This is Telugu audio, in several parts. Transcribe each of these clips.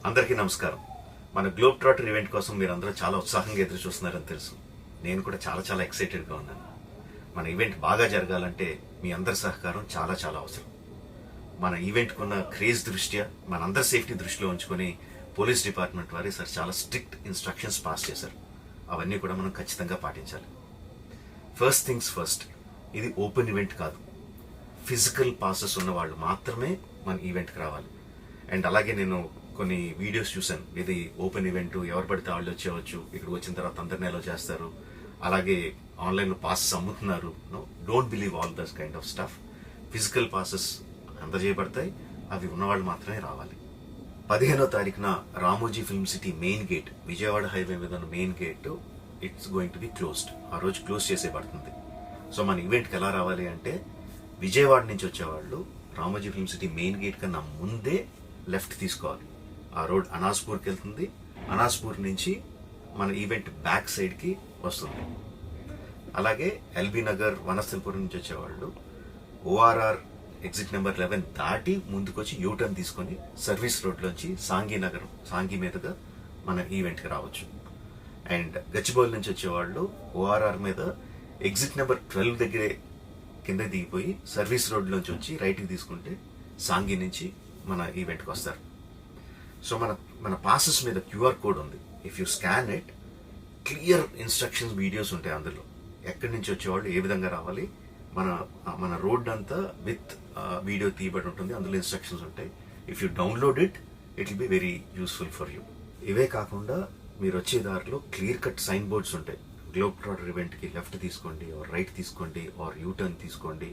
అందరికీ నమస్కారం. మన గ్లోబ్ ట్రాటర్ ఈవెంట్ కోసం మీరందరూ చాలా ఉత్సాహంగా ఎదురు చూస్తున్నారని తెలుసు. నేను కూడా చాలా ఎక్సైటెడ్గా ఉన్నాను. మన ఈవెంట్ బాగా జరగాలంటే మీ అందరి సహకారం చాలా అవసరం. మన ఈవెంట్కి ఉన్న క్రేజ్ దృష్ట్యా మనందరి సేఫ్టీ దృష్టిలో ఉంచుకొని పోలీస్ డిపార్ట్మెంట్ వారు సార్ చాలా స్ట్రిక్ట్ ఇన్స్ట్రక్షన్స్ పాస్ చేశారు. అవన్నీ కూడా మనం ఖచ్చితంగా పాటించాలి. ఫస్ట్ థింగ్స్ ఫస్ట్, ఇది ఓపెన్ ఈవెంట్ కాదు. ఫిజికల్ పాసెస్ ఉన్న వాళ్ళు మాత్రమే మన ఈవెంట్కి రావాలి. అండ్ అలాగే నేను కొన్ని వీడియోస్ చూశాను. ఇది ఓపెన్ ఈవెంట్, ఎవరు పడితే వాళ్ళు వచ్చేవచ్చు, ఇక్కడికి వచ్చిన తర్వాత అందరినీ అలో చేస్తారు, అలాగే ఆన్లైన్లో పాసెస్ అమ్ముతున్నారు. Don't believe all this kind of stuff. Physical passes అందజేయబడతాయి, అవి ఉన్నవాళ్ళు మాత్రమే రావాలి. 15వ తారీఖున Ramoji film city main gate, Vijayawada highway మీద ఉన్న main gate it's going to be closed. ఆ రోజు క్లోజ్ చేసేయబడుతుంది. సో మన ఈవెంట్కి ఎలా రావాలి అంటే, విజయవాడ నుంచి వచ్చేవాళ్ళు Ramoji film city main gate కన్నా ముందే లెఫ్ట్ తీసుకోవాలి. ఆ రోడ్ అనాస్పూర్కి వెళ్తుంది. అనాస్పూర్ నుంచి మన ఈవెంట్ బ్యాక్ సైడ్కి వస్తుంది. అలాగే ఎల్బీ నగర్, వనస్థలపురం నుంచి వచ్చేవాళ్ళు ఓఆర్ఆర్ ఎగ్జిట్ నెంబర్ 11 దాటి ముందుకొచ్చి యూటర్న్ తీసుకొని సర్వీస్ రోడ్లోంచి సాంఘీ మీదుగా మన ఈవెంట్కి రావచ్చు. అండ్ గచ్చిబౌలి నుంచి వచ్చేవాళ్ళు ఓఆర్ఆర్ మీద ఎగ్జిట్ నెంబర్ 12 దగ్గరే కింద దిగిపోయి సర్వీస్ రోడ్లోంచి వచ్చి రైట్కి తీసుకుంటే సాంఘీ నుంచి మన ఈవెంట్కి వస్తారు. సో మన పాసెస్ మీద క్యూఆర్ కోడ్ ఉంది. If you scan it, clear instructions videos ఉంటాయి అందులో. ఎక్కడి నుంచి వచ్చేవాళ్ళు ఏ విధంగా రావాలి, మన రోడ్ అంతా విత్ వీడియో తీయబడి ఉంటుంది. అందులో ఇన్స్ట్రక్షన్స్ ఉంటాయి. If you download it will be very useful for you. ఇవే కాకుండా మీరు వచ్చే దారిలో క్లియర్ కట్ సైన్ బోర్డ్స్ ఉంటాయి. గ్లోబ్ ట్రాటర్ ఈవెంట్కి లెఫ్ట్ తీసుకోండి, ఆర్ రైట్ తీసుకోండి, ఆర్ యూటర్న్ తీసుకోండి.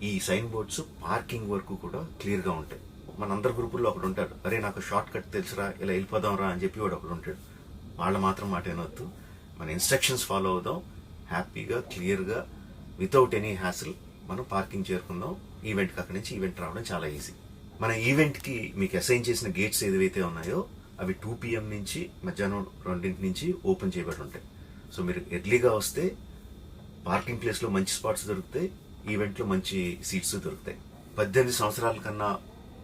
ఈ సైన్ బోర్డ్స్ పార్కింగ్ వరకు కూడా క్లియర్గా ఉంటాయి. మన అందరి గ్రూపుల్లో ఒకడు ఉంటాడు, అరే నాకు షార్ట్ కట్ తెలుసురా, ఇలా వెళ్ళిపోదాం రా అని చెప్పి వాడు ఒకడు ఉంటాడు. వాళ్ళు మాత్రం మాట వినొద్దు. మన ఇన్స్ట్రక్షన్స్ ఫాలో అవుదాం. హ్యాపీగా క్లియర్గా వితౌట్ ఎనీ హ్యాసిల్ మనం పార్కింగ్ చేరుకుందాం. ఈవెంట్కి అక్కడి నుంచి ఈవెంట్ రావడం చాలా ఈజీ. మన ఈవెంట్కి మీకు అసైన్ చేసిన గేట్స్ ఏదైతే ఉన్నాయో అవి 2 PM నుంచి మధ్యాహ్నం 2 నుంచి ఓపెన్ చేయబడి ఉంటాయి. సో మీరు ఎర్లీగా వస్తే పార్కింగ్ ప్లేస్లో మంచి స్పాట్స్ దొరుకుతాయి, ఈవెంట్లో మంచి సీట్స్ దొరుకుతాయి. 18 సంవత్సరాల కన్నా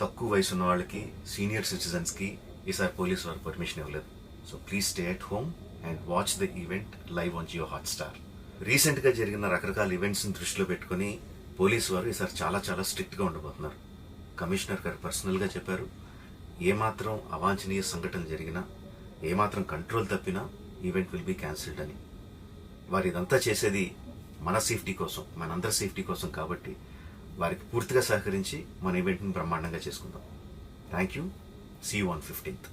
తక్కువ వయసు ఉన్న వాళ్ళకి, సీనియర్ సిటిజన్స్కి ఈసారి పోలీసు వారు పర్మిషన్ ఇవ్వలేదు. So please stay at home and watch the event live on Jio Hotstar. రీసెంట్గా జరిగిన రకరకాల ఈవెంట్స్ని దృష్టిలో పెట్టుకుని పోలీసు వారు ఈసారి చాలా స్ట్రిక్ట్గా ఉండబోతున్నారు. కమిషనర్ గారు పర్సనల్గా చెప్పారు, ఏమాత్రం అవాంఛనీయ సంఘటన జరిగినా, ఏమాత్రం కంట్రోల్ తప్పినా ఈవెంట్ విల్ బీ క్యాన్సిల్డ్ అని. వారు ఇదంతా చేసేది మన సేఫ్టీ కోసం, మనందరి సేఫ్టీ కోసం కాబట్టి వారికి పూర్తిగా సహకరించి మన ఈవెంట్ని బ్రహ్మాండంగా చేసుకుందాం. Thank you. See you on 15th.